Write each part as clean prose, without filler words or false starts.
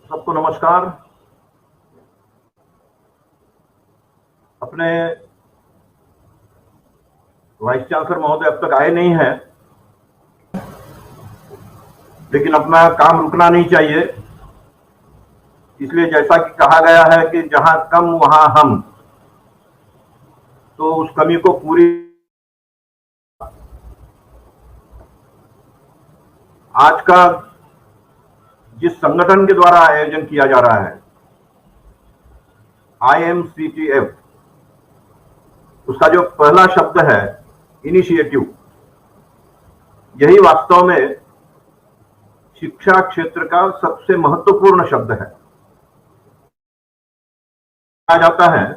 सबको नमस्कार। अपने वाइस चांसलर महोदय अब तक आए नहीं हैं, लेकिन अपना काम रुकना नहीं चाहिए। इसलिए जैसा कि कहा गया है कि जहां कम वहां हम, तो उस कमी को पूरी आज का जिस संगठन के द्वारा आयोजन किया जा रहा है IMCTF, उसका जो पहला शब्द है इनिशिएटिव, यही वास्तव में शिक्षा क्षेत्र का सबसे महत्वपूर्ण शब्द है। कहा जाता है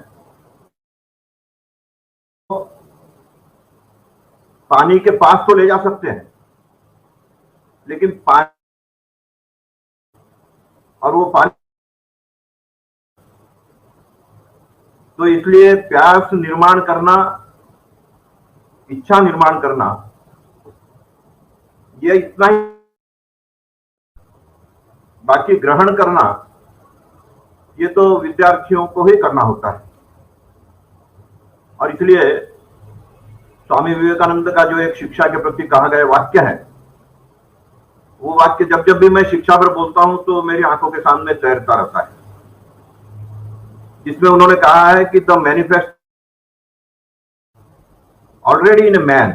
पानी के पास तो ले जा सकते हैं, लेकिन पानी और वो पानी, तो इसलिए प्यास निर्माण करना, इच्छा निर्माण करना, ये इतना ही। बाकी ग्रहण करना ये तो विद्यार्थियों को ही करना होता है। और इसलिए स्वामी विवेकानंद का जो एक शिक्षा के प्रति कहा गया वाक्य है, वो वाक्य जब जब भी मैं शिक्षा पर बोलता हूं तो मेरी आंखों के सामने तैरता रहता है। जिसमें उन्होंने कहा है कि the manifest already in a man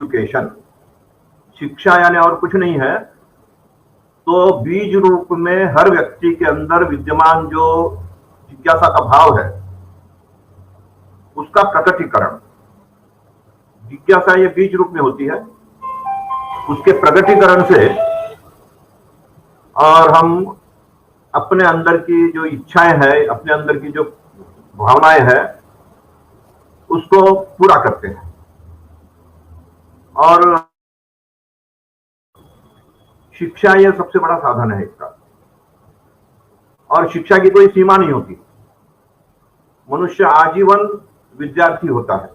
education, शिक्षा यानी और कुछ नहीं है, तो बीज रूप में हर व्यक्ति के अंदर विद्यमान जो जिज्ञासा का भाव है, उसका प्रकटीकरण। जिज्ञासा ये बीज रूप में होती है, उसके प्रकटीकरण से और हम अपने अंदर की जो इच्छाएं हैं, अपने अंदर की जो भावनाएं हैं, उसको पूरा करते हैं। और शिक्षा ये सबसे बड़ा साधन है इसका। और शिक्षा की कोई सीमा नहीं होती। मनुष्य आजीवन विद्यार्थी होता है,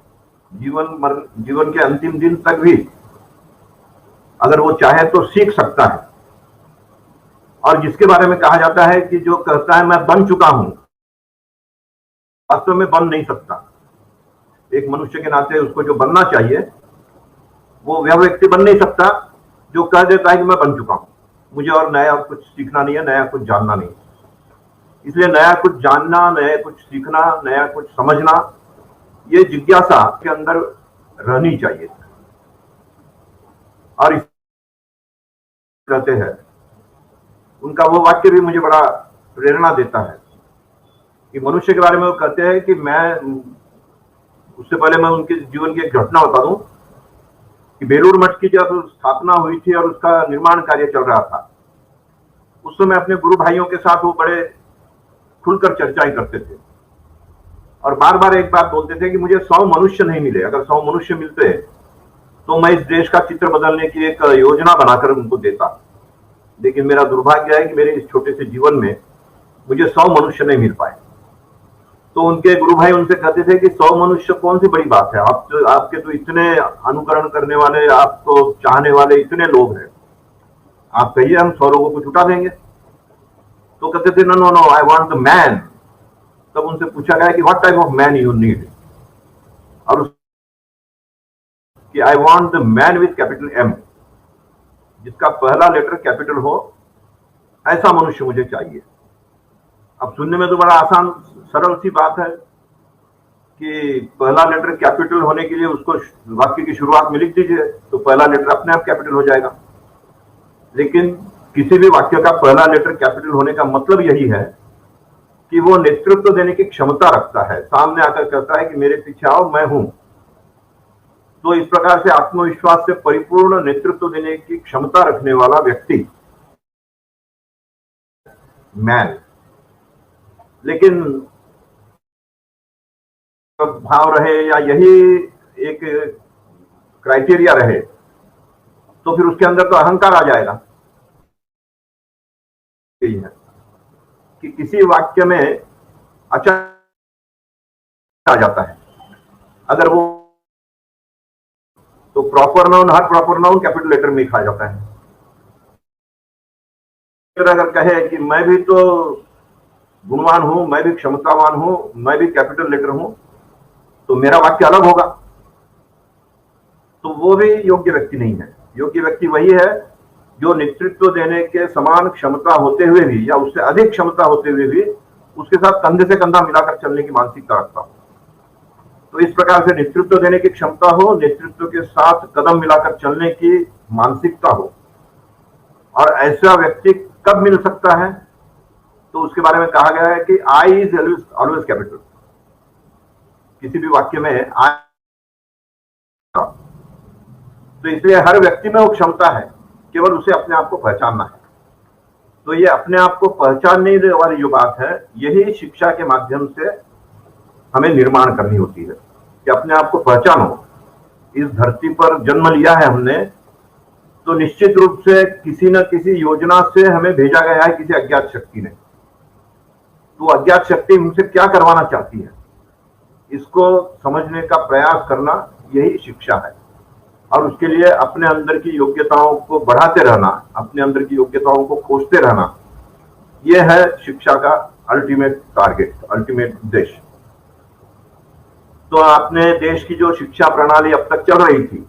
जीवन के अंतिम दिन तक भी अगर वो चाहे तो सीख सकता है। और जिसके बारे में कहा जाता है कि जो कहता है मैं बन चुका हूं, वास्तव में बन नहीं सकता। एक मनुष्य के नाते उसको जो बनना चाहिए, वो वह व्यक्ति बन नहीं सकता जो कह देता है कि मैं बन चुका हूं, मुझे और नया कुछ सीखना नहीं है, नया कुछ जानना नहीं है। इसलिए नया कुछ जानना, नया कुछ सीखना, नया कुछ समझना, ये जिज्ञासा के अंदर रहनी चाहिए। और इस कहते हैं, उनका वो वाक्य भी मुझे बड़ा प्रेरणा देता है कि मनुष्य के बारे में वो कहते हैं कि मैं, उससे पहले मैं उनके जीवन की एक घटना बता दूं कि बेलूर मठ की जब स्थापना हुई थी और उसका निर्माण कार्य चल रहा था, उस समय अपने गुरु भाइयों के साथ वो बड़े खुलकर चर्चाएं करते थे और बार बार एक बात बोलते थे कि मुझे 100 मनुष्य नहीं मिले, अगर 100 मनुष्य मिलते तो मैं इस देश का चित्र बदलने की एक योजना बनाकर उनको देता। लेकिन मेरा दुर्भाग्य है कि मेरे इस छोटे से जीवन में मुझे 100 मनुष्य नहीं मिल पाए। तो उनके गुरु भाई उनसे कहते थे कि 100 मनुष्य कौन सी बड़ी बात है, आपके तो इतने अनुकरण करने वाले, आपको चाहने वाले इतने लोग हैं, आप कहिए हम 100 लोगों को जुटा देंगे। तो कहते थे no no no, I want the man. तब उनसे पूछा गया कि what type of man you need, और कि I want the man with capital M, जिसका पहला लेटर कैपिटल हो, ऐसा मनुष्य मुझे चाहिए। अब सुनने में तो बड़ा आसान सरल सी बात है कि पहला लेटर कैपिटल होने के लिए उसको वाक्य की शुरुआत में लिख दीजिए तो पहला लेटर अपने आप कैपिटल हो जाएगा। लेकिन किसी भी वाक्य का पहला लेटर कैपिटल होने का मतलब यही है कि वो नेतृत्व देने की क्षमता रखता है, सामने आकर कहता है कि मेरे पीछे आओ, मैं हूं। तो इस प्रकार से आत्मविश्वास से परिपूर्ण नेतृत्व देने की क्षमता रखने वाला व्यक्ति मैन। लेकिन भाव रहे या यही एक क्राइटेरिया रहे तो फिर उसके अंदर तो अहंकार आ जाएगा। यही है कि किसी वाक्य में अच्छा आ जाता है, अगर वो तो प्रॉपर नाउन, हर प्रॉपर नाउन कैपिटल लेटर में लिखा जाता है। अगर कहे कि मैं भी तो गुणवान हूं, मैं भी क्षमतावान हूं, मैं भी कैपिटल लेटर हूं, तो मेरा वाक्य अलग होगा, तो वो भी योग्य व्यक्ति नहीं है। योग्य व्यक्ति वही है जो नेतृत्व देने के समान क्षमता होते हुए भी या उससे अधिक क्षमता होते हुए भी उसके साथ कंधे से कंधा मिलाकर चलने की मानसिकता रखता हो। तो इस प्रकार से नेतृत्व देने की क्षमता हो, नेतृत्व के साथ कदम मिलाकर चलने की मानसिकता हो, और ऐसा व्यक्ति कब मिल सकता है, तो उसके बारे में कहा गया है कि आई इज ऑलवेज कैपिटल। किसी भी वाक्य में आई, तो इसलिए हर व्यक्ति में वो क्षमता है, केवल उसे अपने आप को पहचानना है। तो ये अपने आप को पहचानने वाली जो बात है, यही शिक्षा के माध्यम से हमें निर्माण करनी होती है कि अपने आप को पहचानो। इस धरती पर जन्म लिया है हमने, तो निश्चित रूप से किसी न किसी योजना से हमें भेजा गया है, किसी अज्ञात शक्ति ने। तो अज्ञात शक्ति हमसे क्या करवाना चाहती है, इसको समझने का प्रयास करना, यही शिक्षा है। और उसके लिए अपने अंदर की योग्यताओं को बढ़ाते रहना, अपने अंदर की योग्यताओं को खोजते रहना, यह है शिक्षा का अल्टीमेट टारगेट, अल्टीमेट उद्देश्य। तो अपने देश की जो शिक्षा प्रणाली अब तक चल रही थी,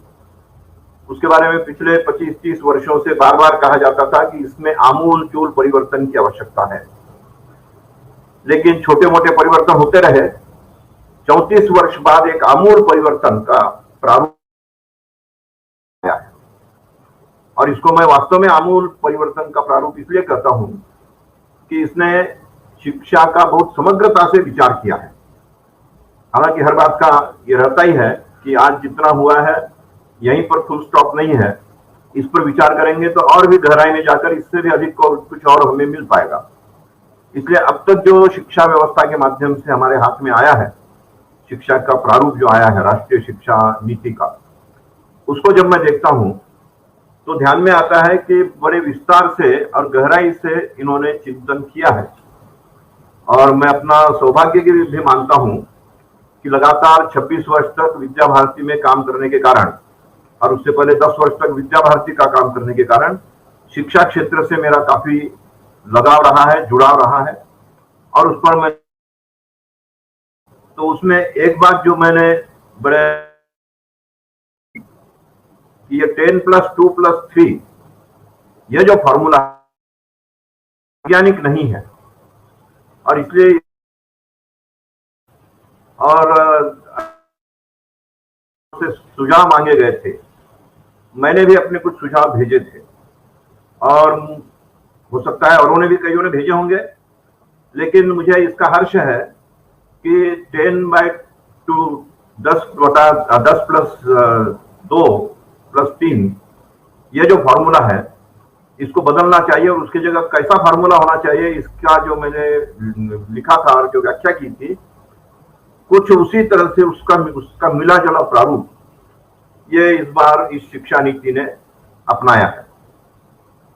उसके बारे में पिछले 25-30 वर्षों से बार बार कहा जाता था कि इसमें आमूल चूल परिवर्तन की आवश्यकता है। लेकिन छोटे मोटे परिवर्तन होते रहे। 34 वर्ष बाद एक आमूल परिवर्तन का प्रारूप आया है, और इसको मैं वास्तव में आमूल परिवर्तन का प्रारूप इसलिए कहता हूं कि इसने शिक्षा का बहुत समग्रता से विचार किया है। हालांकि हर बात का ये रहता ही है कि आज जितना हुआ है यहीं पर फुल स्टॉप नहीं है, इस पर विचार करेंगे तो और भी गहराई में जाकर इससे भी अधिक कुछ और हमें मिल पाएगा। इसलिए अब तक जो शिक्षा व्यवस्था के माध्यम से हमारे हाथ में आया है, शिक्षा का प्रारूप जो आया है राष्ट्रीय शिक्षा नीति का, उसको जब मैं देखता हूं तो ध्यान में आता है कि बड़े विस्तार से और गहराई से इन्होंने चिंतन किया है। और मैं अपना सौभाग्य की भी मानता हूं कि लगातार 26 वर्ष तक विद्या भारती में काम करने के कारण, और उससे पहले 10 वर्ष तक विद्या भारती का काम करने के कारण, शिक्षा क्षेत्र से मेरा काफी लगाव रहा है, जुड़ाव रहा है। और उस पर मैं, तो उसमें एक बात जो मैंने बड़े, ये 10+2+3 ये जो फॉर्मूला वैज्ञानिक नहीं है, और इसलिए और सुझाव मांगे गए थे, मैंने भी अपने कुछ सुझाव भेजे थे, और हो सकता है औरों ने भी, कईयों ने भेजे होंगे, लेकिन मुझे इसका हर्ष है कि 10/2 10+2+3 ये जो फॉर्मूला है, इसको बदलना चाहिए, और उसकी जगह कैसा फॉर्मूला होना चाहिए, इसका जो मैंने लिखा था और जो व्याख्या की थी, कुछ उसी तरह से उसका मिला जुला प्रारूप ये इस बार इस शिक्षा नीति ने अपनाया है।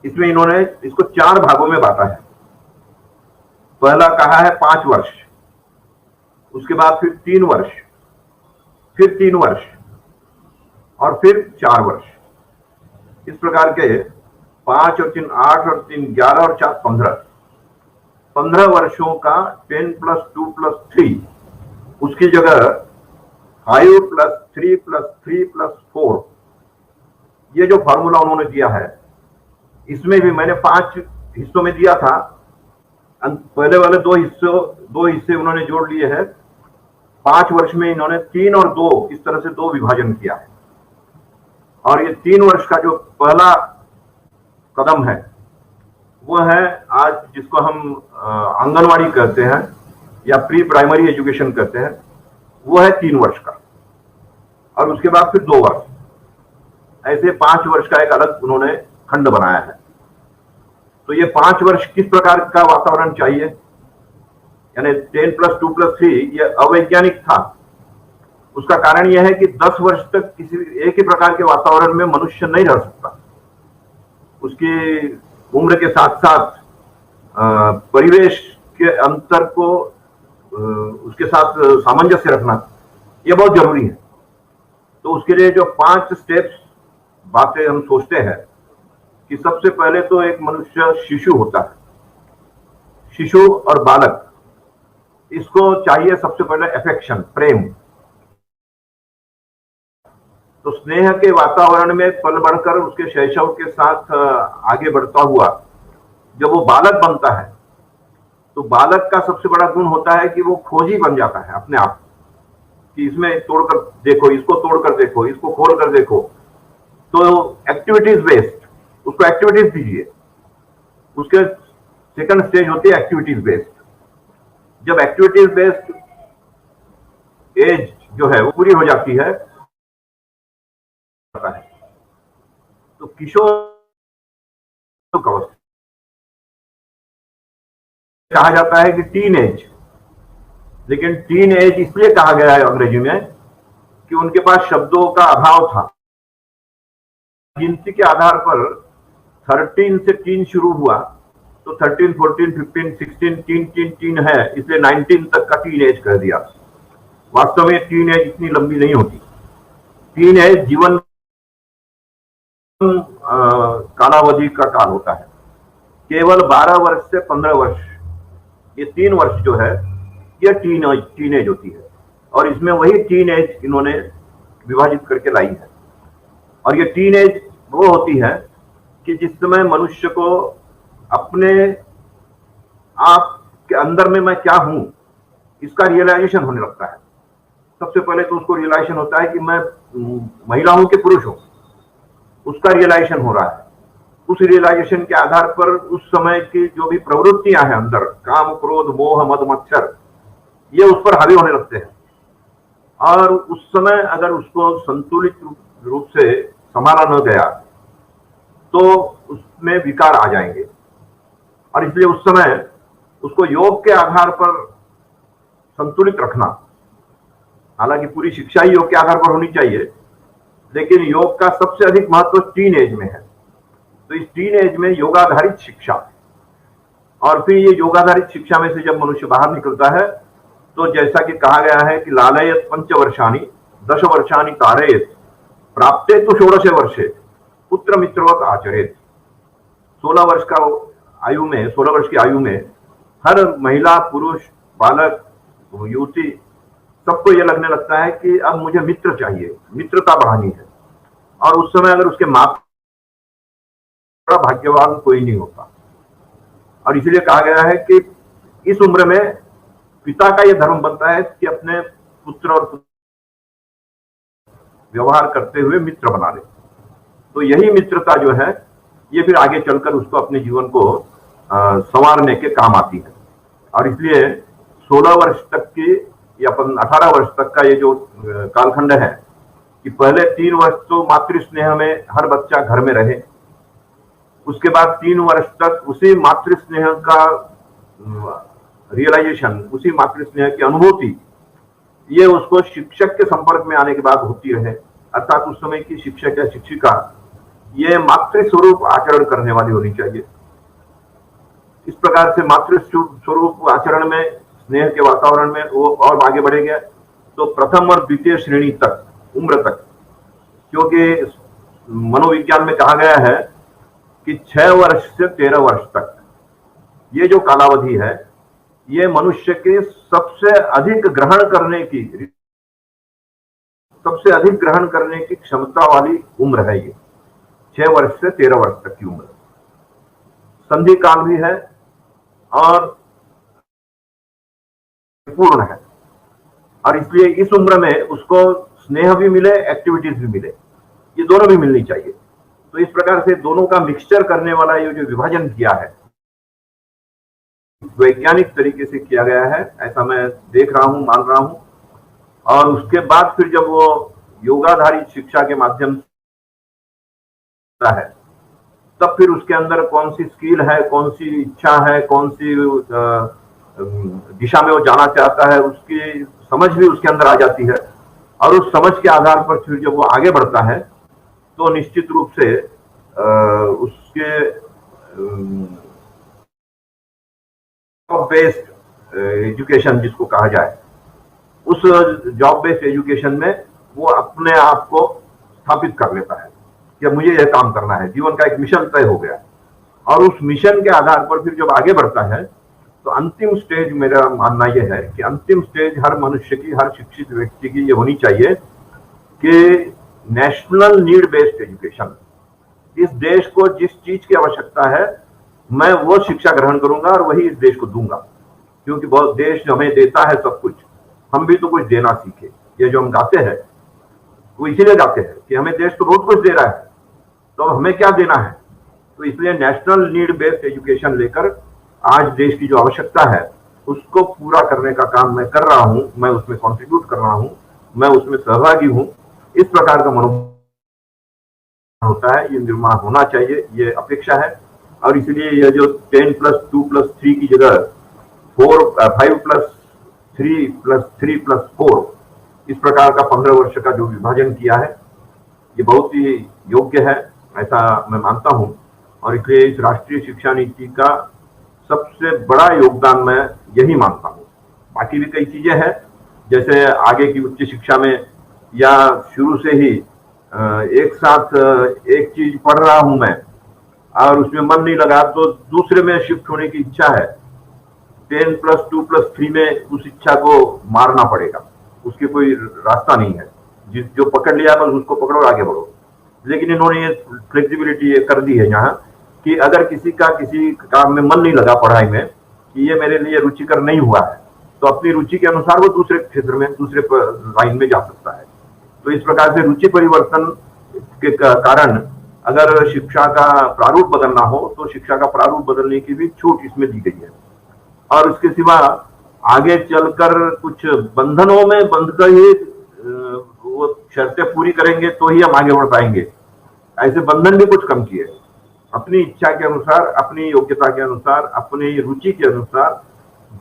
इसमें इन्होंने इसको 4 भागों में बांटा है। पहला कहा है 5 वर्ष, उसके बाद फिर 3 वर्ष, फिर 3 वर्ष, और फिर 4 वर्ष। इस प्रकार के 5 और 3 8 और 3 11 और 4 15 वर्षों का 10+2+3, उसकी जगह 5+3+3+4 ये जो फॉर्मूला उन्होंने दिया है, इसमें भी मैंने 5 हिस्सों में दिया था। पहले वाले 2 हिस्से उन्होंने जोड़ लिए हैं। 5 वर्ष में इन्होंने 3 और 2 इस तरह से 2 विभाजन किया है। और ये 3 वर्ष का जो पहला कदम है, वो है आज जिसको हम आंगनवाड़ी कहते हैं या प्री प्राइमरी एजुकेशन कहते हैं, वो है 3 वर्ष का, और उसके बाद फिर 2 वर्ष। ऐसे 5 वर्ष का एक अलग उन्होंने खंड बनाया है। तो ये 5 वर्ष किस प्रकार का वातावरण चाहिए, यानी 10+2+3 ये अवैज्ञानिक था। उसका कारण यह है कि 10 वर्ष तक किसी एक ही प्रकार के वातावरण में मनुष्य नहीं रह सकता। उसकी उम्र के साथ साथ परिवेश के अंतर को उसके साथ सामंजस्य रखना यह बहुत जरूरी है। तो उसके लिए जो 5 स्टेप्स बातें हम सोचते हैं, कि सबसे पहले तो एक मनुष्य शिशु होता है, शिशु और बालक, इसको चाहिए सबसे पहले अफेक्शन, प्रेम। तो स्नेह के वातावरण में पल बढ़कर उसके शैशव के साथ आगे बढ़ता हुआ जब वो बालक बनता है, तो बालक का सबसे बड़ा गुण होता है कि वो खोजी बन जाता है अपने आप, कि इसमें तोड़कर देखो, इसको तोड़कर देखो, इसको खोल कर देखो। तो एक्टिविटीज बेस्ड, उसको एक्टिविटीज दीजिए। उसके सेकंड स्टेज होती है एक्टिविटीज बेस्ड। जब एक्टिविटीज बेस्ड एज जो है वो पूरी हो जाती है, तो किशोर अवस्था कहा जाता है कि टीन एज। लेकिन टीन एज इसलिए कहा गया है अंग्रेजी में कि उनके पास शब्दों का अभाव था। गिनती के आधार पर 13 से टीन शुरू हुआ, तो 13, 14, 15, 16 टीन टीन टीन है, इसलिए 19 तक का टीन एज कर दिया। वास्तव में टीन एज इतनी लंबी नहीं होती। टीन एज जीवन कालावधि का काल होता है। केवल 12 वर्ष से 15 वर्ष, ये 3 वर्ष जो है ये टीन एज होती है, और इसमें वही टीन एज इन्होंने विभाजित करके लाई है। और ये टीन एज वो होती है कि जिस समय मनुष्य को अपने आप के अंदर में मैं क्या हूं इसका रियलाइजेशन होने लगता है। सबसे पहले तो उसको रियलाइजेशन होता है कि मैं महिला हूं कि पुरुष हूं, उसका रियलाइजेशन हो रहा है। उस रियलाइजेशन के आधार पर उस समय की जो भी प्रवृत्तियां हैं अंदर, काम, क्रोध, मोह, मद, मत्सर, ये उस पर हावी होने लगते हैं। और उस समय अगर उसको संतुलित रूप से संभाला न गया तो उसमें विकार आ जाएंगे। और इसलिए उस समय उसको योग के आधार पर संतुलित रखना, हालांकि पूरी शिक्षा ही योग के आधार पर होनी चाहिए, लेकिन योग का सबसे अधिक महत्व टीन एज में है। तो इस टीन एज में योगाधारित शिक्षा, और फिर ये योगाधारित शिक्षा में से जब मनुष्य बाहर निकलता है तो जैसा कि कहा गया है कि लालयत पंचवर्षाणि 10 वर्षाणि कारयेत प्राप्ते तो 16 वर्षे पुत्र मित्रवत आचरेत। 16 वर्ष का आयु में, 16 वर्ष की आयु में हर महिला, पुरुष, बालक, युवती, सबको यह लगने लगता है कि अब मुझे मित्र चाहिए, मित्रता बढ़ानी है। और उस समय अगर उसके माँ भाग्यवान कोई नहीं होता। और इसीलिए कहा गया है कि इस उम्र में पिता का यह धर्म बनता है कि अपने पुत्र और व्यवहार करते हुए मित्र बना ले। तो यही मित्रता जो है ये फिर आगे चलकर उसको अपने जीवन को संवारने के काम आती है। और इसलिए 16 वर्ष तक की या 18 वर्ष तक का ये जो कालखंड है कि पहले 3 वर्ष तो मातृ स्नेह में हर बच्चा घर में रहे, उसके बाद 3 वर्ष तक उसी मातृ स्नेह का रियलाइजेशन, उसी मातृ स्नेह की अनुभूति ये उसको शिक्षक के संपर्क में आने के बाद होती रहे। अर्थात उस समय की शिक्षक या शिक्षिका ये मातृ स्वरूप आचरण करने वाली होनी चाहिए। इस प्रकार से मातृ स्वरूप आचरण में, स्नेह के वातावरण में वो और आगे बढ़ेगा तो प्रथम और द्वितीय श्रेणी तक, उम्र तक, क्योंकि मनोविज्ञान में कहा गया है कि 6 वर्ष से 13 वर्ष तक ये जो कालावधि है ये मनुष्य के सबसे अधिक ग्रहण करने की क्षमता वाली उम्र है। ये 6 वर्ष से 13 वर्ष तक की उम्र संधि काल भी है और पूर्ण है। और इसलिए इस उम्र में उसको स्नेह भी मिले, एक्टिविटीज भी मिले, ये दोनों भी मिलनी चाहिए। तो इस प्रकार से दोनों का मिक्सचर करने वाला ये जो विभाजन किया है वैज्ञानिक तरीके से किया गया है, ऐसा मैं देख रहा हूं, मान रहा हूं। और उसके बाद फिर जब वो योगाधारित शिक्षा के माध्यम से है तब फिर उसके अंदर कौन सी स्किल है, कौन सी इच्छा है, कौन सी दिशा में वो जाना चाहता है, उसकी समझ भी उसके अंदर आ जाती है। और उस समझ के आधार पर फिर जब वो आगे बढ़ता है तो निश्चित रूप से उसके जॉब बेस्ड एजुकेशन जिसको कहा जाए, उस जॉब बेस्ड एजुकेशन में वो अपने आप को स्थापित कर लेता है कि मुझे यह काम करना है, जीवन का एक मिशन तय हो गया, और उस मिशन के आधार पर फिर जब आगे बढ़ता है तो अंतिम स्टेज, मेरा मानना यह है कि अंतिम स्टेज हर मनुष्य की, हर शिक्षित व्यक्ति की ये होनी चाहिए कि नेशनल नीड बेस्ड एजुकेशन, इस देश को जिस चीज की आवश्यकता है मैं वो शिक्षा ग्रहण करूंगा और वही इस देश को दूंगा, क्योंकि बहुत देश हमें देता है सब कुछ, हम भी तो कुछ देना सीखे। ये जो हम गाते हैं वो इसीलिए गाते हैं कि हमें देश तो बहुत कुछ दे रहा है, तो हमें क्या देना है। तो इसलिए नेशनल नीड बेस्ड एजुकेशन लेकर आज देश की जो आवश्यकता है उसको पूरा करने का काम मैं कर रहा हूं, मैं उसमें कंट्रीब्यूट कर रहा हूं, मैं उसमें सहभागी हूं। इस प्रकार का मनोभाव होता है, ये निर्माण होना चाहिए, ये अपेक्षा है। और इसलिए यह जो 10+2+3 की जगह 5+3+3+4 इस प्रकार का 15 वर्ष का जो विभाजन किया है, ये बहुत ही योग्य है, ऐसा मैं मानता हूं। और इसलिए इस राष्ट्रीय शिक्षा नीति का सबसे बड़ा योगदान मैं यही मानता हूं। बाकी भी कई चीजें हैं, जैसे आगे की उच्च शिक्षा में या शुरू से ही एक साथ एक चीज पढ़ रहा हूं मैं और उसमें मन नहीं लगा तो दूसरे में शिफ्ट होने की इच्छा है, 10+2+3 में उस इच्छा को मारना पड़ेगा, उसकी कोई रास्ता नहीं है। जो पकड़ लिया बस उसको पकड़ो और आगे बढ़ो। लेकिन इन्होंने ये फ्लेक्सिबिलिटी ये कर दी है यहाँ कि अगर किसी का किसी काम में मन नहीं लगा, पढ़ाई में, कि ये मेरे लिए रुचिकर नहीं हुआ है, तो अपनी रुचि के अनुसार वो दूसरे क्षेत्र में, दूसरे लाइन में जा सकता है। तो इस प्रकार से रुचि परिवर्तन के कारण अगर शिक्षा का प्रारूप बदलना हो तो शिक्षा का प्रारूप बदलने की भी छूट इसमें दी गई है। और उसके सिवा आगे चलकर कुछ बंधनों में बंधकर ही वो शर्तें पूरी करेंगे तो ही हम आगे बढ़ पाएंगे, ऐसे बंधन भी कुछ कम किए। अपनी इच्छा के अनुसार, अपनी योग्यता के अनुसार, अपनी रुचि के अनुसार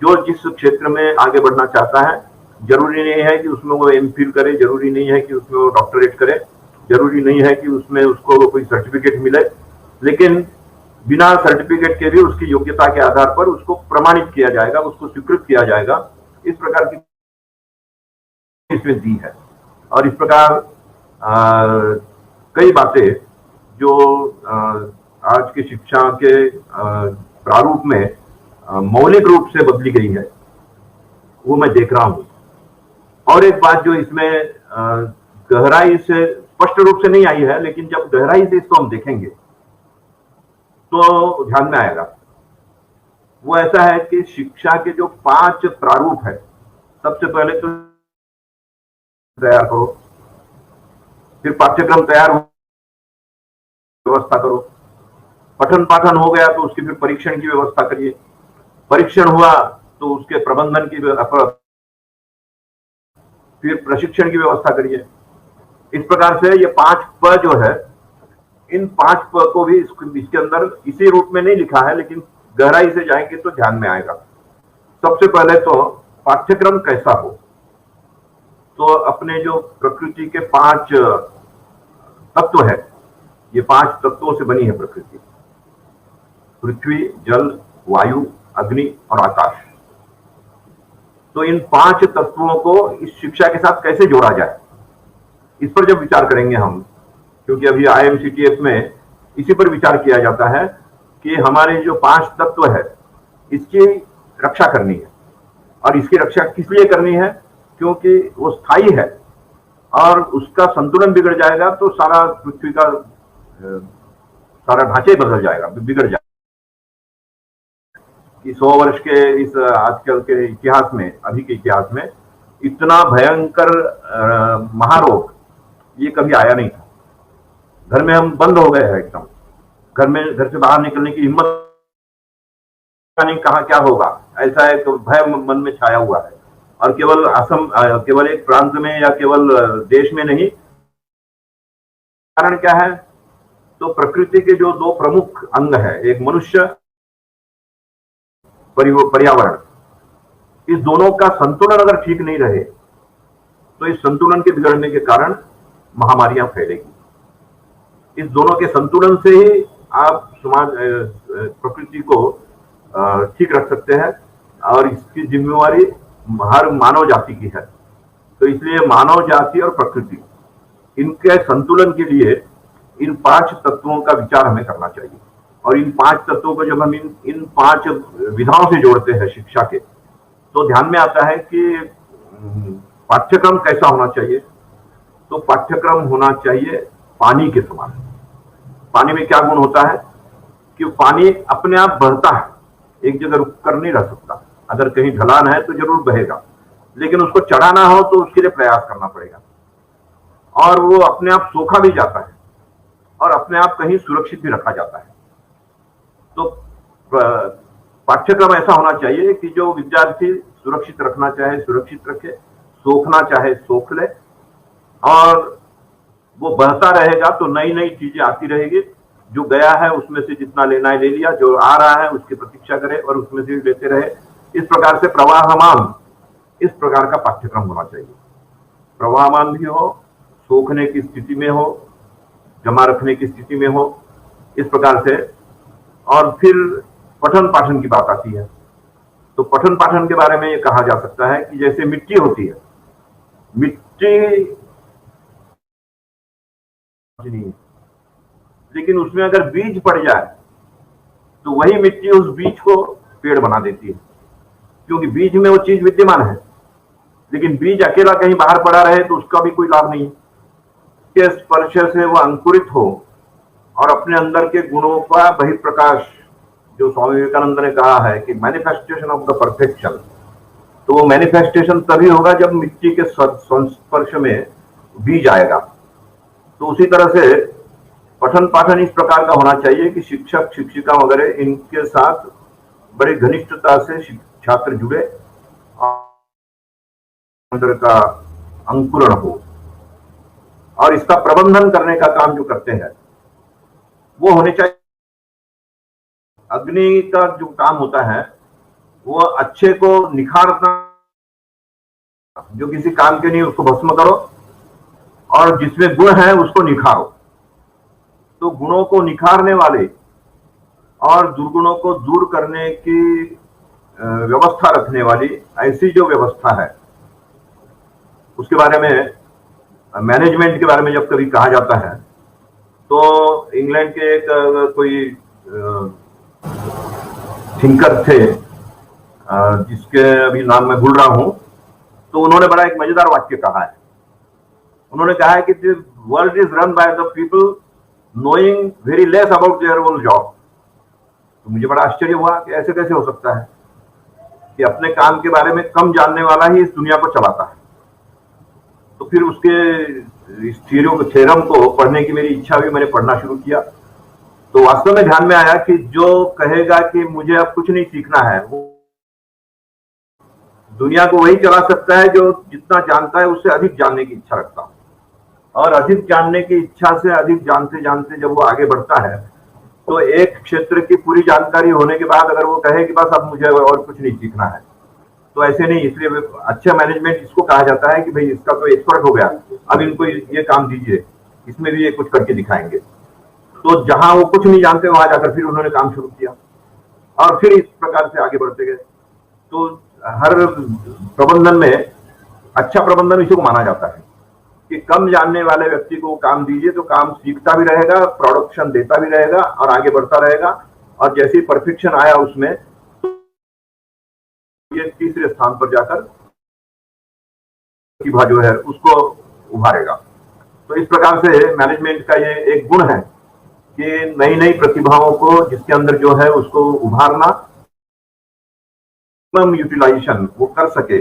जो जिस क्षेत्र में आगे बढ़ना चाहता है, जरूरी नहीं है कि उसमें वो एमफिल करे, जरूरी नहीं है कि उसमें वो डॉक्टरेट करे, जरूरी नहीं है कि उसमें उसको कोई सर्टिफिकेट मिले, लेकिन बिना सर्टिफिकेट के भी उसकी योग्यता के आधार पर उसको प्रमाणित किया जाएगा, उसको स्वीकृत किया जाएगा। इस प्रकार की इसमें दी है। और इस प्रकार कई बातें जो आज की शिक्षा के प्रारूप में मौलिक रूप से बदली गई है वो मैं देख रहा हूं। और एक बात जो इसमें गहराई से स्पष्ट रूप से नहीं आई है, लेकिन जब गहराई से इसको हम देखेंगे तो ध्यान में आएगा, वो ऐसा है कि शिक्षा के जो 5 प्रारूप है, सबसे पहले तो तैयार करो, फिर पाठ्यक्रम तैयार व्यवस्था करो, पठन पाठन हो गया तो उसकी फिर परीक्षण की व्यवस्था करिए, परीक्षण हुआ तो उसके प्रबंधन की, फिर प्रशिक्षण की व्यवस्था करिए। इस प्रकार से ये 5 प जो है, इन 5 प को भी इसके अंदर इसी रूप में नहीं लिखा है, लेकिन गहराई से जाएंगे तो ध्यान में आएगा। सबसे पहले तो पाठ्यक्रम कैसा हो, तो अपने जो प्रकृति के 5 तत्व है, ये 5 तत्वों से बनी है प्रकृति, पृथ्वी, जल, वायु, अग्नि और आकाश। तो इन 5 तत्वों को इस शिक्षा के साथ कैसे जोड़ा जाए, इस पर जब विचार करेंगे हम, क्योंकि अभी IMCTF में इसी पर विचार किया जाता है कि हमारे जो 5 तत्व है इसकी रक्षा करनी है। और इसकी रक्षा किस लिए करनी है, क्योंकि वो स्थायी है और उसका संतुलन बिगड़ जाएगा तो सारा पृथ्वी का सारा ढांचे बदल जाएगा, बिगड़ जाएगा। कि 100 वर्ष के इस आजकल के इतिहास में, अभी के इतिहास में इतना भयंकर महारोग ये कभी आया नहीं था। घर में हम बंद हो गए हैं एकदम, घर से बाहर निकलने की हिम्मत नहीं, कहा क्या होगा, ऐसा एक भय मन में छाया हुआ है। और केवल असम, केवल एक प्रांत में या केवल देश में नहीं, कारण क्या है, तो प्रकृति के जो 2 प्रमुख अंग है, एक मनुष्य, पर्यावरण, इस दोनों का संतुलन अगर ठीक नहीं रहे तो इस संतुलन के बिगड़ने के कारण महामारियां फैलेगी। इस दोनों के संतुलन से ही आप समाज, प्रकृति को ठीक रख सकते हैं, और इसकी जिम्मेवारी हर मानव जाति की है। तो इसलिए मानव जाति और प्रकृति, इनके संतुलन के लिए इन 5 तत्वों का विचार हमें करना चाहिए। और इन 5 तत्वों को जब हम इन 5 विधाओं से जोड़ते हैं शिक्षा के, तो ध्यान में आता है कि पाठ्यक्रम कैसा होना चाहिए। तो पाठ्यक्रम होना चाहिए पानी के समान। पानी में क्या गुण होता है कि पानी अपने आप बहता है, एक जगह रुक कर नहीं रह सकता। अगर कहीं ढलान है तो जरूर बहेगा, लेकिन उसको चढ़ाना हो तो उसके लिए प्रयास करना पड़ेगा, और वो अपने आप सोखा भी जाता है और अपने आप कहीं सुरक्षित भी रखा जाता है। तो पाठ्यक्रम ऐसा होना चाहिए कि जो विद्यार्थी सुरक्षित रखना चाहे सुरक्षित रखे, सोखना चाहे सोख ले, और वो बढ़ता रहेगा तो नई नई चीजें आती रहेगी। जो गया है उसमें से जितना लेना है ले लिया, जो आ रहा है उसकी प्रतीक्षा करे और उसमें से भी लेते रहे। इस प्रकार से प्रवाहमान, इस प्रकार का पाठ्यक्रम होना चाहिए। प्रवाहमान भी हो, सोखने की स्थिति में हो, जमा रखने की स्थिति में हो, इस प्रकार से। और फिर पठन पाठन की बात आती है। तो पठन पाठन के बारे में ये कहा जा सकता है कि जैसे मिट्टी होती है, मिट्टी नहीं, लेकिन उसमें अगर बीज पड़ जाए तो वही मिट्टी उस बीज को पेड़ बना देती है, क्योंकि बीज में वो चीज विद्यमान है। लेकिन बीज अकेला कहीं बाहर पड़ा रहे तो उसका भी कोई लाभ नहीं है। के स्पर्श से वो अंकुरित हो और अपने अंदर के गुणों का बहिर्प्रकाश, जो स्वामी विवेकानंद ने कहा है कि मैनिफेस्टेशन ऑफ द परफेक्शन, तो वो मैनिफेस्टेशन तभी होगा जब मिट्टी के संस्पर्श में बीज आएगा। तो उसी तरह से पठन पाठन इस प्रकार का होना चाहिए कि शिक्षक शिक्षिका वगैरह इनके साथ बड़ी घनिष्ठता से छात्र जुड़े और अंदर का अंकुरण हो। और इसका प्रबंधन करने का काम जो करते हैं वो होने चाहिए। अग्नि का जो काम होता है वो अच्छे को निखारना, जो किसी काम के नहीं उसको भस्म करो, और जिसमें गुण है उसको निखारो। तो गुणों को निखारने वाले और दुर्गुणों को दूर करने की व्यवस्था रखने वाली ऐसी जो व्यवस्था है, उसके बारे में, मैनेजमेंट के बारे में जब कभी कहा जाता है तो इंग्लैंड के एक कोई थिंकर थे, जिसके अभी नाम मैं भूल रहा हूं, तो उन्होंने बड़ा एक मजेदार वाक्य कहा है। उन्होंने कहा है कि the world is run by the people knowing very less about their own job. तो मुझे बड़ा आश्चर्य हुआ कि ऐसे कैसे हो सकता है कि अपने काम के बारे में कम जानने वाला ही इस दुनिया को चलाता है। तो फिर उसके इस थ्योरम को पढ़ने की मेरी इच्छा हुई, मैंने पढ़ना शुरू किया। तो वास्तव में ध्यान में आया कि जो कहेगा कि मुझे अब कुछ नहीं सीखना है, वो दुनिया को वही चला सकता है जो जितना जानता है उससे अधिक जानने की इच्छा रखता है। और अधिक जानने की इच्छा से अधिक जानते जानते जब वो आगे बढ़ता है तो एक क्षेत्र की पूरी जानकारी होने के बाद अगर वो कहे कि बस अब मुझे और कुछ नहीं सीखना है, तो ऐसे नहीं। इसलिए अच्छा मैनेजमेंट इसको कहा जाता है कि भाई इसका तो एक्सपर्ट हो गया, अब इनको ये काम दीजिए, इसमें भी ये कुछ करके दिखाएंगे। तो जहां वो कुछ नहीं जानते वहां जाकर फिर उन्होंने काम शुरू किया और फिर इस प्रकार से आगे बढ़ते गए। तो हर प्रबंधन में अच्छा प्रबंधन इसी को माना जाता है कि कम जानने वाले व्यक्ति को काम दीजिए तो काम सीखता भी रहेगा, प्रोडक्शन देता भी रहेगा और आगे बढ़ता रहेगा। और जैसे ही परफेक्शन आया उसमें, ये तीसरे स्थान पर जाकर प्रतिभा जो है उसको उभारेगा। तो इस प्रकार से मैनेजमेंट का ये एक गुण है कि नई नई प्रतिभाओं को जिसके अंदर जो है उसको उभारना, यूटिलाइजेशन वो कर सके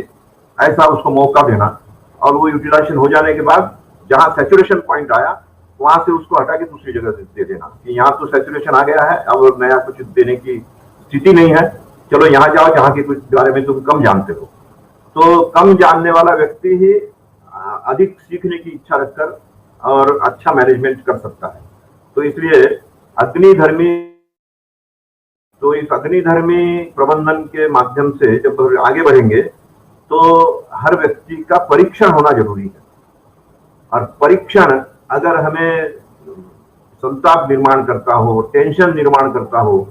ऐसा उसको मौका देना। और वो यूटिलाइजेशन हो जाने के बाद जहां सैचुरेशन पॉइंट आया वहां से उसको हटा के दूसरी जगह दे देना कि यहाँ तो सैचुरेशन आ गया है, अब नया कुछ देने की स्थिति नहीं है, चलो यहाँ जाओ जहाँ के कुछ बारे में तुम कम जानते हो। तो कम जानने वाला व्यक्ति ही अधिक सीखने की इच्छा रखकर और अच्छा मैनेजमेंट कर सकता है। तो इसलिए अग्निधर्मी, तो इस अग्निधर्मी प्रबंधन के माध्यम से जब आगे बढ़ेंगे तो हर व्यक्ति का परीक्षण होना जरूरी है। और परीक्षण अगर हमें संताप निर्माण करता हो, टेंशन निर्माण करता हो,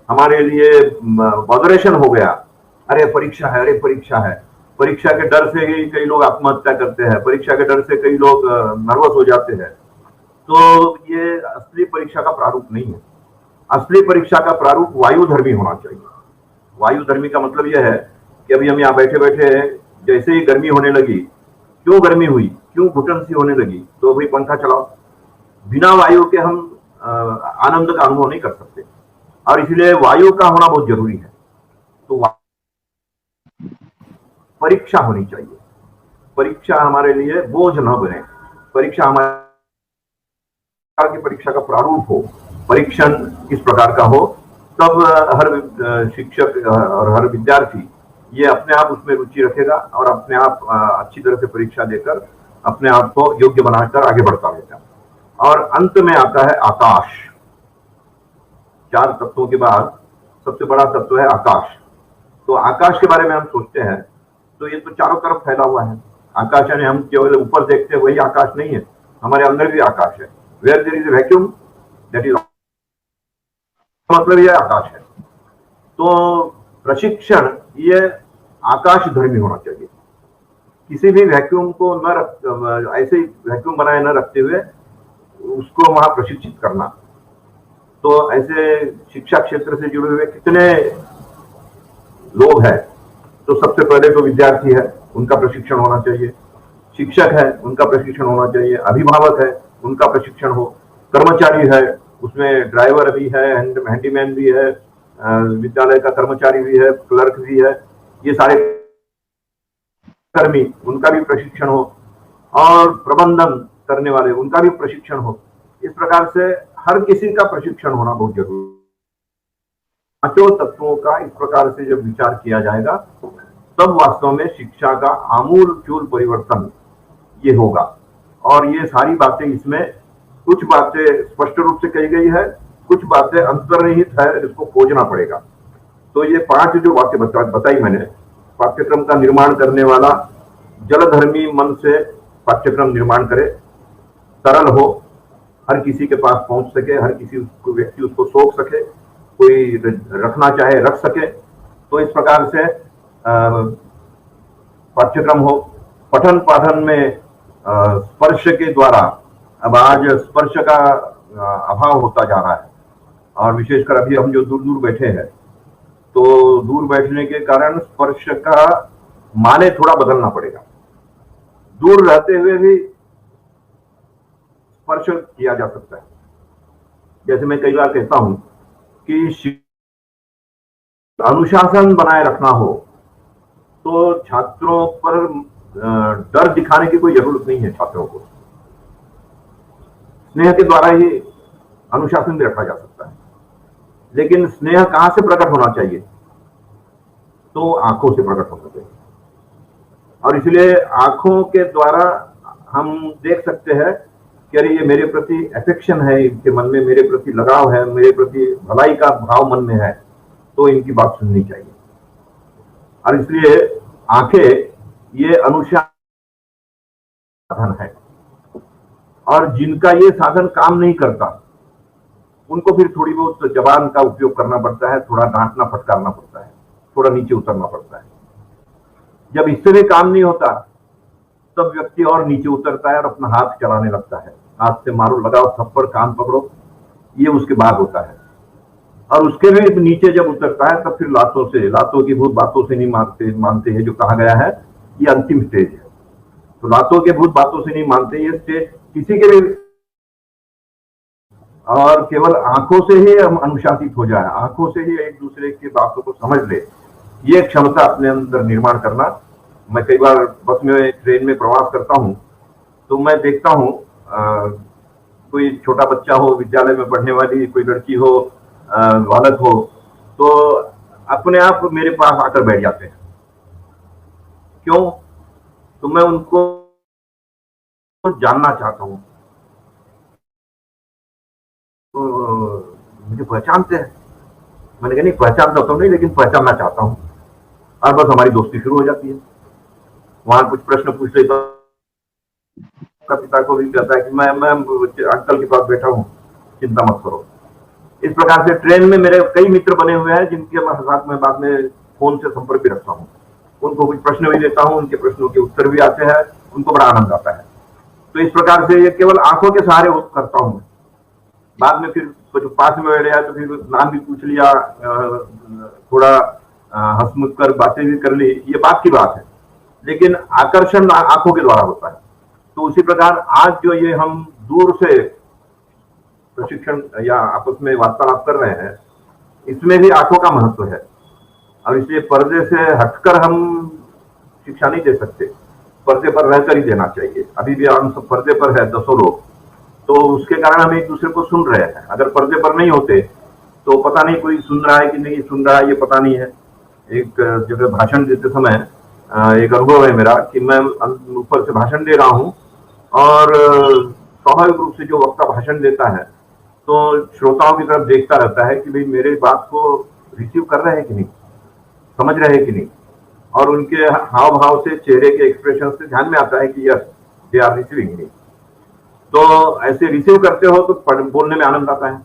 हमारे लिए बॉदरेशन हो गया, अरे परीक्षा है, अरे परीक्षा है, परीक्षा के डर से ही कई लोग आत्महत्या करते हैं, परीक्षा के डर से कई लोग नर्वस हो जाते हैं। तो ये असली परीक्षा का प्रारूप नहीं है। असली परीक्षा का प्रारूप वायुधर्मी होना चाहिए। वायुधर्मी का मतलब यह है कि अभी हम यहाँ बैठे बैठे जैसे ही गर्मी होने लगी, क्यों गर्मी हुई, क्यों घुटन सी होने लगी, तो भाई पंखा चलाओ। बिना वायु के हम आनंद का अनुभव नहीं कर सकते, और इसलिए वायु का होना बहुत जरूरी है। तो परीक्षा होनी चाहिए। परीक्षा हमारे लिए बोझ न बने, परीक्षा हमारे की परीक्षा का प्रारूप हो, परीक्षण इस प्रकार का हो, तब हर शिक्षक और हर विद्यार्थी ये अपने आप उसमें रुचि रखेगा और अपने आप अच्छी तरह से परीक्षा देकर अपने आप को योग्य बनाकर आगे बढ़ता रहेगा। और अंत में आता है आकाश। 4 तत्वों के बाद सबसे बड़ा तत्व है आकाश। तो आकाश के बारे में हम सोचते हैं तो ये तो चारों तरफ फैला हुआ है। आकाश यानी हम केवल ऊपर देखते हैं वही आकाश नहीं है, हमारे अंदर भी आकाश है। Where there is a vacuum that is, मतलब यह आकाश है। तो प्रशिक्षण ये आकाश धर्मी होना चाहिए। किसी भी वैक्यूम को न रख, ऐसे ही वैक्यूम बनाए न रखते हुए उसको वहां प्रशिक्षित करना। तो ऐसे शिक्षा क्षेत्र से जुड़े हुए कितने लोग हैं। तो सबसे पहले तो विद्यार्थी है, उनका प्रशिक्षण होना चाहिए। शिक्षक है, उनका प्रशिक्षण होना चाहिए। अभिभावक है, उनका प्रशिक्षण हो। कर्मचारी है, उसमें ड्राइवर भी है, हैंडीमैन भी है, विद्यालय का कर्मचारी भी है, क्लर्क भी है, ये सारे कर्मी, उनका भी प्रशिक्षण हो। और प्रबंधन करने वाले, उनका भी प्रशिक्षण हो। इस प्रकार से हर किसी का प्रशिक्षण होना बहुत जरूरी है। पांचों तत्वों का इस प्रकार से जब विचार किया जाएगा तब वास्तव में शिक्षा का आमूल-चूल परिवर्तन ये होगा। और ये सारी बातें, इसमें कुछ बातें स्पष्ट रूप से कही गई है, कुछ बातें अंतर्निहित है, इसको खोजना पड़ेगा। तो ये 5 जो बातें बताई मैंने, पाठ्यक्रम का निर्माण करने वाला जलधर्मी मन से पाठ्यक्रम निर्माण करे, सरल हो, हर किसी के पास पहुंच सके, हर किसी व्यक्ति उसको सोच सके, कोई रखना चाहे रख सके। तो इस प्रकार से पाठ्यक्रम हो। पठन पाठन में स्पर्श के द्वारा, अब आज स्पर्श का अभाव होता जा रहा है, और विशेषकर अभी हम जो दूर दूर बैठे हैं, तो दूर बैठने के कारण स्पर्श का माने थोड़ा बदलना पड़ेगा। दूर रहते हुए भी स्पर्श किया जा सकता है। जैसे मैं कई बार कहता हूं कि अनुशासन बनाए रखना हो तो छात्रों पर डर दिखाने की कोई जरूरत नहीं है। छात्रों को स्नेह के द्वारा ही अनुशासन भी रखा जा सकता है। लेकिन स्नेह कहां से प्रकट होना चाहिए? तो आंखों से प्रकट होना चाहिए। और इसलिए आंखों के द्वारा हम देख सकते हैं कि अरे ये मेरे प्रति अफेक्शन है, इनके मन में मेरे प्रति लगाव है, मेरे प्रति भलाई का भाव मन में है, तो इनकी बात सुननी चाहिए। और इसलिए आंखें ये अनुशासन है। और जिनका ये साधन काम नहीं करता, उनको फिर थोड़ी बहुत जबान का उपयोग करना पड़ता है, थोड़ा डांटना फटकारना पड़ता है, थोड़ा नीचे उतरना पड़ता है। जब इससे भी काम नहीं होता तब व्यक्ति और नीचे उतरता है और अपना हाथ चलाने लगता है। हाथ से मारो, लगाओ थप्पड़, कान पकड़ो, ये उसके बाद होता है। और उसके भी नीचे जब उतरता है तब फिर लातों से, लातों की भूत बातों से नहीं मानते हैं, जो कहा गया है, ये अंतिम स्टेज है। तो लातों के भूत बातों से नहीं मानते, ये स्टेज किसी के भी। और केवल आंखों से ही हम अनुशासित हो जाए, आंखों से ही एक दूसरे की बातों को समझ ले, ये क्षमता अपने अंदर निर्माण करना। मैं कई बार बस में, ट्रेन में प्रवास करता हूं तो मैं देखता हूं कोई छोटा बच्चा हो, विद्यालय में पढ़ने वाली कोई लड़की हो, बालक हो, तो अपने आप मेरे पास आकर बैठ जाते हैं। क्यों? तो मैं उनको जानना चाहता हूं। तो मुझे पहचानते हैं? मैंने कहा नहीं, पहचानता तो नहीं, लेकिन पहचानना चाहता हूं। और बस हमारी दोस्ती शुरू हो जाती है। वहां कुछ प्रश्न पूछ लेता, पिता को भी कहता है कि मैं अंकल के पास बैठा हूं, चिंता मत करो। इस प्रकार से ट्रेन में मेरे कई मित्र बने हुए हैं, जिनके साथ में बाद में फोन से संपर्क भी रखता हूं। उनको कुछ प्रश्न भी देता हूं, उनके प्रश्नों के उत्तर भी आते हैं, उनको बड़ा आनंद आता है। तो इस प्रकार से ये केवल आंखों के सहारे करता हूं। बाद में फिर जो पास में बैठ गया तो फिर नाम भी पूछ लिया, थोड़ा हंसमुख कर बातें भी कर ली, ये बात की बात है, लेकिन आकर्षण आंखों के द्वारा होता है। तो उसी प्रकार आज जो ये हम दूर से प्रशिक्षण या आपस में वार्तालाप कर रहे हैं, इसमें भी आंखों का महत्व है, और इसलिए पर्दे से हटकर हम शिक्षा नहीं दे सकते, पर्दे पर रहकर ही देना चाहिए। अभी भी हम सब पर्दे पर है 10 लोग, तो उसके कारण हम एक दूसरे को सुन रहे हैं। अगर पर्दे पर नहीं होते तो पता नहीं कोई सुन रहा है कि नहीं सुन रहा है, ये पता नहीं है। एक जगह भाषण देते समय एक अनुभव है मेरा कि मैं ऊपर से भाषण दे रहा हूं, और स्वाभाविक रूप से जो वक्ता भाषण देता है तो श्रोताओं की तरफ देखता रहता है कि भाई मेरे बात को रिसीव कर रहे हैं कि नहीं, समझ रहे हैं कि नहीं, और उनके हाव भाव से, चेहरे के एक्सप्रेशन से ध्यान में आता है कि यस दे आर रिसीविंग मी। तो ऐसे रिसीव करते हो तो बोलने में आनंद आता है,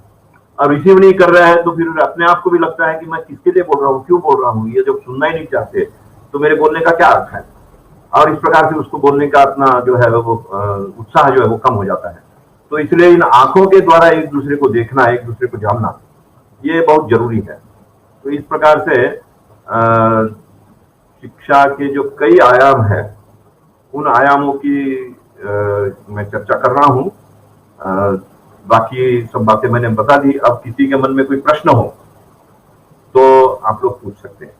और रिसीव नहीं कर रहे हैं तो फिर अपने आप को भी लगता है कि मैं किसके लिए बोल रहा हूँ, क्यों बोल रहा हूँ, ये जब सुनना ही नहीं चाहते तो मेरे बोलने का क्या अर्थ है। और इस प्रकार से उसको बोलने का अपना जो है वो उत्साह जो है वो कम हो जाता है। तो इसलिए इन आंखों के द्वारा एक दूसरे को देखना, एक दूसरे को जानना, ये बहुत जरूरी है। तो इस प्रकार से शिक्षा के जो कई आयाम है, उन आयामों की मैं चर्चा कर रहा हूं। बाकी सब बातें मैंने बता दी। अब किसी के मन में कोई प्रश्न हो तो आप लोग पूछ सकते हैं।